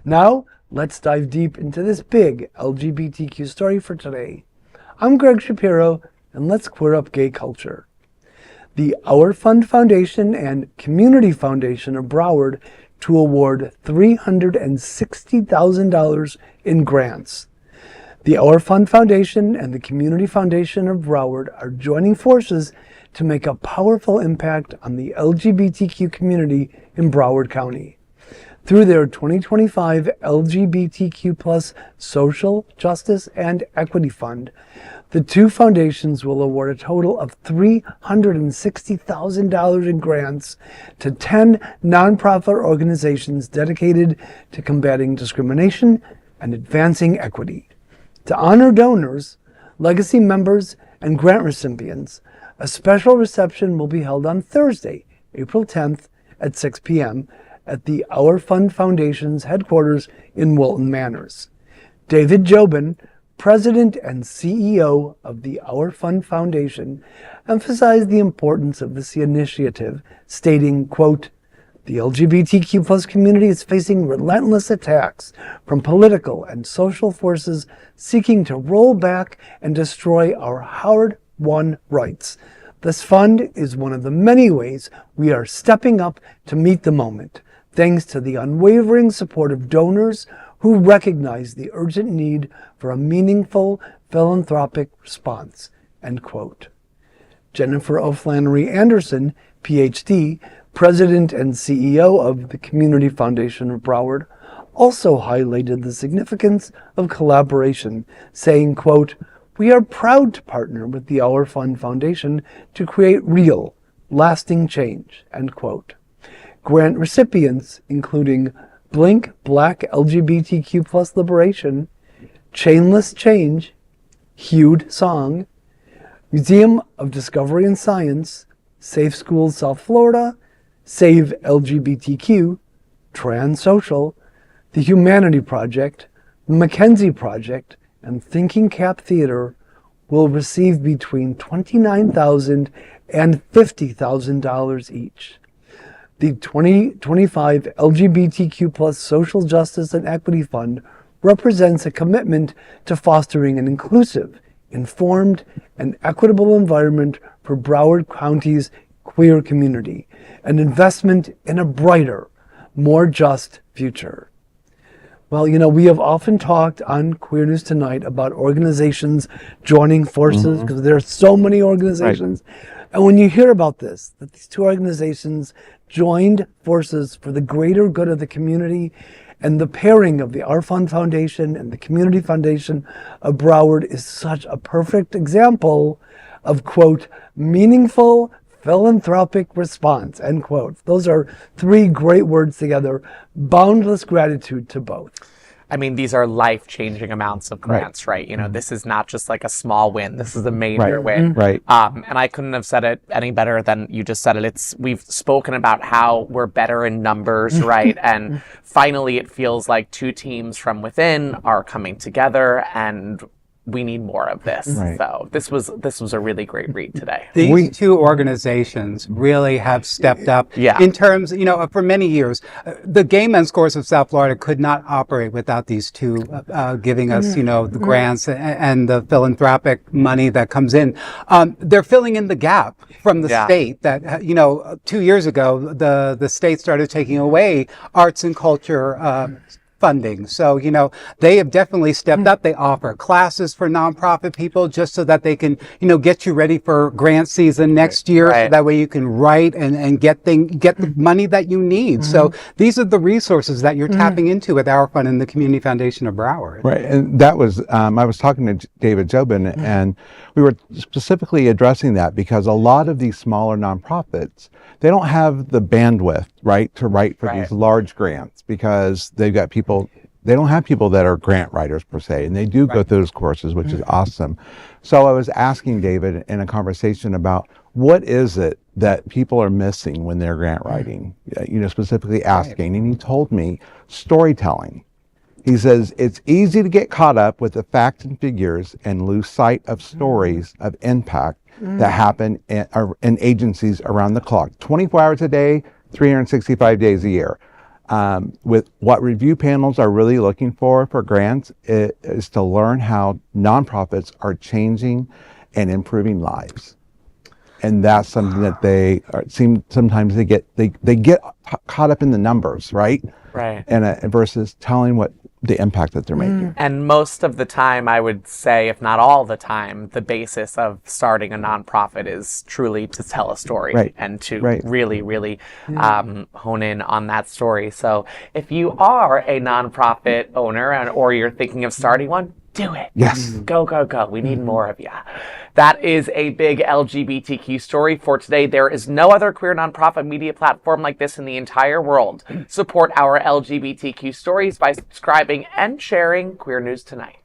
Now, let's dive deep into this big LGBTQ story for today. I'm Greg Shapiro, and let's queer up gay culture. The Our Fund Foundation and Community Foundation of Broward to award $360,000 in grants. The Our Fund Foundation and the Community Foundation of Broward are joining forces to make a powerful impact on the LGBTQ community in Broward County. Through their 2025 LGBTQ+ Social Justice and Equity Fund, the two foundations will award a total of $360,000 in grants to 10 nonprofit organizations dedicated to combating discrimination and advancing equity. To honor donors, legacy members, and grant recipients, a special reception will be held on Thursday, April 10th at 6 p.m. at the Our Fund Foundation's headquarters in Wilton Manors. David Jobin, President and CEO of the Our Fund Foundation, emphasized the importance of this initiative, stating, quote, "The LGBTQ+ community is facing relentless attacks from political and social forces seeking to roll back and destroy our hard-won rights. This fund is one of the many ways we are stepping up to meet the moment, thanks to the unwavering support of donors who recognize the urgent need for a meaningful philanthropic response," end quote. Jennifer O'Flannery Anderson, PhD, President and CEO of the Community Foundation of Broward, also highlighted the significance of collaboration, saying, quote, "We are proud to partner with the Our Fund Foundation to create real, lasting change," end quote. Grant recipients, including Blink Black LGBTQ+ Liberation, Chainless Change, Hued Song, Museum of Discovery and Science, Safe Schools South Florida, Save LGBTQ, Trans Social, the Humanity Project, the Mackenzie Project, and Thinking Cap Theater will receive between $29,000 and $50,000 each. The 2025 LGBTQ+ Social Justice and Equity Fund represents a commitment to fostering an inclusive, informed, and equitable environment for Broward County's queer community, an investment in a brighter, more just future. Well, we have often talked on Queer News Tonight about organizations joining forces, because there are so many organizations. Right. And when you hear about this, that these two organizations joined forces for the greater good of the community, and the pairing of the Our Fund Foundation and the Community Foundation of Broward is such a perfect example of, quote, meaningful philanthropic response, end quote. Those are three great words together. Boundless gratitude to both. I mean, these are life-changing amounts of grants, right? This is not just like a small win. This is a major win. Right. And I couldn't have said it any better than you just said it. We've spoken about how we're better in numbers, right? And finally, it feels like two teams from within are coming together, and we need more of this. Right. So this was a really great read today. These two organizations really have stepped up in terms, for many years. The Gay Men's Chorus of South Florida could not operate without these two giving us, the grants and the philanthropic money that comes in. They're filling in the gap from the state that, 2 years ago, the state started taking away arts and culture funding. So, they have definitely stepped up. They offer classes for nonprofit people just so that they can, get you ready for grant season next year. So that way you can write and get the money that you need. So these are the resources that you're tapping into with Our Fund and the Community Foundation of Broward. Right. And that was, I was talking to David Jobin, and we were specifically addressing that because a lot of these smaller nonprofits, they don't have the bandwidth, right, to write for these large grants because they've got people, they don't have people that are grant writers per se, and they do go through those courses, which is awesome. So I was asking David in a conversation about what is it that people are missing when they're grant writing, specifically asking, and he told me storytelling. He says, it's easy to get caught up with the facts and figures and lose sight of stories of impact that happen in agencies around the clock, 24 hours a day, 365 days a year. With what review panels are really looking for grants is to learn how nonprofits are changing and improving lives. And that's something that sometimes they get caught up in the numbers, right? Right. And versus telling what the impact that they're making. And most of the time, I would say, if not all the time, the basis of starting a nonprofit is truly to tell a story and to really, really hone in on that story. So if you are a nonprofit owner or you're thinking of starting one, do it. Yes. Go, go, go. We need more of you. That is a big LGBTQ story for today. There is no other queer nonprofit media platform like this in the entire world. Support our LGBTQ stories by subscribing and sharing Queer News Tonight.